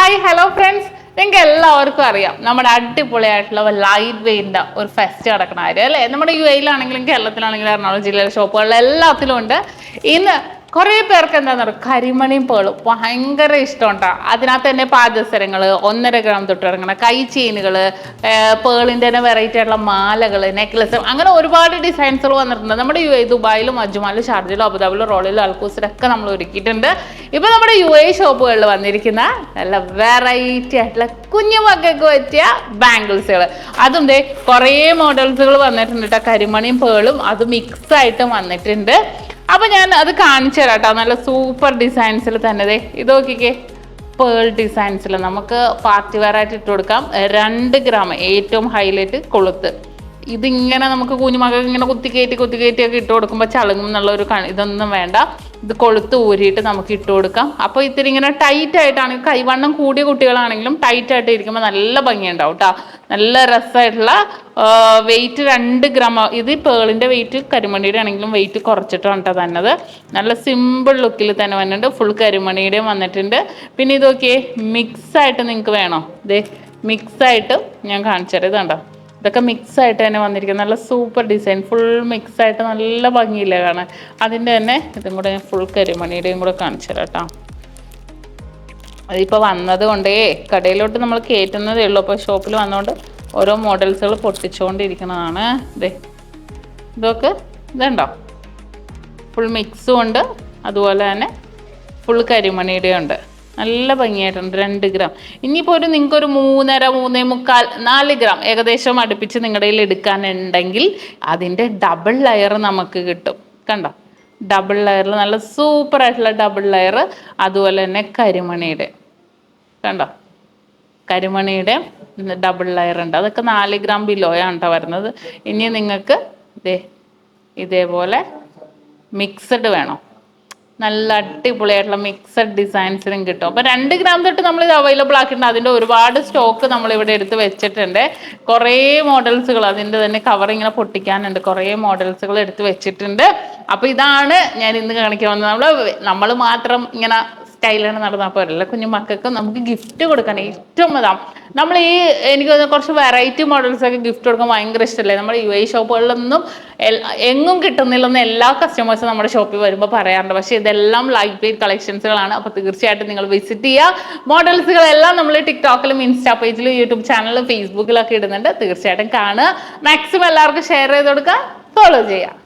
Hi hello friends, നിങ്ങൾക്ക് എല്ലാവർക്കും അറിയാം നമ്മുടെ അടിപൊളിയായിട്ടുള്ള ലൈറ്റ് വെയിൻ്റെ ഒരു ഫെസ്റ്റ് നടക്കുന്ന കാര്യം അല്ലേ. നമ്മുടെ UAE-ലാണെങ്കിലും കേരളത്തിലാണെങ്കിലും എറണാകുളം ജില്ലയിലെ ഷോപ്പുകളിൽ എല്ലാത്തിലും ഉണ്ട്. ഇന്ന് കുറേ പേർക്ക് എന്താണെന്ന് പറയുക, കരിമണിയും പേളും ഭയങ്കര ഇഷ്ടമുണ്ടാ. അതിനകത്ത് തന്നെ പാദസരങ്ങൾ, 1.5 ഗ്രാം തൊട്ട് ഇറങ്ങുന്ന കൈ ചെയിനുകൾ, പേളിൻ്റെ തന്നെ വെറൈറ്റി ആയിട്ടുള്ള മാലകൾ, നെക്ലസ്, അങ്ങനെ ഒരുപാട് ഡിസൈൻസുകൾ വന്നിട്ടുണ്ട്. നമ്മുടെ UAE ദുബായിലും അജ്മാലും ഷാർജയിലും അബുദാബിയിലും റോളിലും അൽക്കൂസിലൊക്കെ നമ്മൾ ഒരുക്കിയിട്ടുണ്ട്. ഇപ്പോൾ നമ്മുടെ UAE ഷോപ്പുകളിൽ വന്നിരിക്കുന്ന നല്ല വെറൈറ്റി ആയിട്ടുള്ള കുഞ്ഞു മക്കൾക്ക് പറ്റിയ ബാംഗിൾസുകൾ, അതും ദേ കുറേ മോഡൽസുകൾ വന്നിട്ടുണ്ട് കേട്ടോ. കരിമണിയും പേളും അത് മിക്സ് ആയിട്ട് വന്നിട്ടുണ്ട്. അപ്പോൾ ഞാൻ അത് കാണിച്ചു തരാം കേട്ടോ. നല്ല സൂപ്പർ ഡിസൈൻസിൽ തന്നെ ദേ ഇത് നോക്കിക്കേ, പേൾ ഡിസൈൻസിൽ നമുക്ക് പാർട്ടി വെയർ ആയിട്ട് ഇട്ട് കൊടുക്കാം. 2 ഗ്രാം ഏറ്റവും ഹൈലൈറ്റ് കൊളുത്ത്. ഇതിങ്ങനെ നമുക്ക് കുഞ്ഞുമക്കൾക്ക് ഇങ്ങനെ കുത്തിക്കയറ്റിയൊക്കെ ഇട്ട് കൊടുക്കുമ്പോൾ ചളുങ്ങും എന്നുള്ളൊരു ഇതൊന്നും വേണ്ട. ഇത് കൊളുത്ത് ഊരിയിട്ട് നമുക്ക് ഇട്ട് കൊടുക്കാം. അപ്പോൾ ഇത്തിരി ഇങ്ങനെ ടൈറ്റ് ആയിട്ടാണെങ്കിൽ, കൈവണ്ണം കൂടിയ കുട്ടികളാണെങ്കിലും ടൈറ്റ് ആയിട്ട് ഇരിക്കുമ്പോൾ നല്ല ഭംഗിയുണ്ടാവും കേട്ടോ. നല്ല രസമായിട്ടുള്ള വെയിറ്റ് 2 ഗ്രാം. ഇത് പേളിൻ്റെ വെയിറ്റ് കരിമണിയുടെ ആണെങ്കിലും വെയിറ്റ് കുറച്ചിട്ടാണ് കേട്ടോ തന്നത്. നല്ല സിമ്പിൾ ലുക്കിൽ തന്നെ വന്നിട്ടുണ്ട്. ഫുൾ കരിമണിയുടെയും വന്നിട്ടുണ്ട്. പിന്നെ ഇത് നോക്കിയേ, മിക്സായിട്ട് നിങ്ങൾക്ക് വേണോ? ഇതേ മിക്സായിട്ട് ഞാൻ കാണിച്ചു തരാം. ഇതുണ്ടോ, ഇതൊക്കെ മിക്സ് ആയിട്ട് തന്നെ വന്നിരിക്കുന്നത്. നല്ല സൂപ്പർ ഡിസൈൻ, ഫുൾ മിക്സ് ആയിട്ട് നല്ല ഭംഗിയില്ല കാണാൻ. അതിൻ്റെ തന്നെ ഇതും കൂടെ ഞാൻ ഫുൾ കരിമണിയുടെയും കൂടെ കാണിച്ചു തരാം കേട്ടോ. അതിപ്പോൾ വന്നത് കൊണ്ടേ കടയിലോട്ട് നമ്മൾ കയറ്റുന്നതേ ഉള്ളൂ. അപ്പോൾ ഷോപ്പിൽ വന്നുകൊണ്ട് ഓരോ മോഡൽസുകൾ പൊട്ടിച്ചുകൊണ്ടിരിക്കുന്നതാണ്. ഇതൊക്കെ ഇതുണ്ടോ, ഫുൾ മിക്സും ഉണ്ട്, അതുപോലെ തന്നെ ഫുൾ കരിമണിയുടെ ഉണ്ട്. നല്ല ഭംഗിയായിട്ടുണ്ട്. 2 ഗ്രാം. ഇനിയിപ്പോൾ നിങ്ങൾക്കൊരു 3.5, 3.25, 4 ഗ്രാം ഏകദേശം അടുപ്പിച്ച് നിങ്ങളുടെ കയ്യിൽ എടുക്കാനുണ്ടെങ്കിൽ അതിൻ്റെ ഡബിൾ ലെയർ നമുക്ക് കിട്ടും. കണ്ടോ, ഡബിൾ ലെയറിൽ നല്ല സൂപ്പറായിട്ടുള്ള ഡബിൾ ലെയർ. അതുപോലെ തന്നെ കരിമണിയുടെ കണ്ടോ, കരിമണിയുടെ ഡബിൾ ലെയർ ഉണ്ട്. അതൊക്കെ 4 ഗ്രാം ബിലോയാണ് കേട്ടോ വരുന്നത്. ഇനി നിങ്ങൾക്ക് ഇതേപോലെ മിക്സഡ് വേണം, നല്ല അടിപൊളിയായിട്ടുള്ള മിക്സഡ് ഡിസൈൻസിനും കിട്ടും. അപ്പോൾ 2 ഗ്രാം തൊട്ട് നമ്മളിത് അവൈലബിൾ ആക്കിയിട്ടുണ്ട്. അതിൻ്റെ ഒരുപാട് സ്റ്റോക്ക് നമ്മളിവിടെ എടുത്ത് വെച്ചിട്ടുണ്ട്. കുറേ മോഡൽസുകൾ, അതിൻ്റെ തന്നെ കവർ ഇങ്ങനെ പൊട്ടിക്കാനുണ്ട്. കുറേ മോഡൽസുകൾ എടുത്ത് വെച്ചിട്ടുണ്ട്. അപ്പോൾ ഇതാണ് ഞാൻ ഇന്ന് കാണിക്കാൻ വന്നത്. നമ്മൾ മാത്രം ഇങ്ങനെ സ്റ്റൈലാണ് നടന്നാൽ പോരല്ല, കുഞ്ഞു മക്കൾക്ക് നമുക്ക് ഗിഫ്റ്റ് കൊടുക്കാൻ ഏറ്റവും ഇതാണ്. നമ്മൾ എനിക്ക് കുറച്ച് വെറൈറ്റി മോഡൽസൊക്കെ ഗിഫ്റ്റ് കൊടുക്കാൻ ഭയങ്കര ഇഷ്ടമല്ലേ. നമ്മുടെ UAE ഷോപ്പുകളിലൊന്നും എങ്ങും കിട്ടുന്നില്ലെന്ന് എല്ലാ കസ്റ്റമേഴ്സും നമ്മുടെ ഷോപ്പിൽ വരുമ്പോൾ പറയാറുണ്ട്. പക്ഷേ ഇതെല്ലാം ലൈറ്റ് വെയ്റ്റ് കളക്ഷൻസുകളാണ്. അപ്പോൾ തീർച്ചയായിട്ടും നിങ്ങൾ വിസിറ്റ് ചെയ്യുക. മോഡൽസുകളെല്ലാം നമ്മൾ ടിക്ടോക്കിലും ഇൻസ്റ്റാ പേജിലും യൂട്യൂബ് ചാനലിലും ഫേസ്ബുക്കിലൊക്കെ ഇടുന്നുണ്ട്. തീർച്ചയായിട്ടും കാണുക. മാക്സിമം എല്ലാവർക്കും ഷെയർ ചെയ്ത് കൊടുക്കുക, ഫോളോ ചെയ്യുക.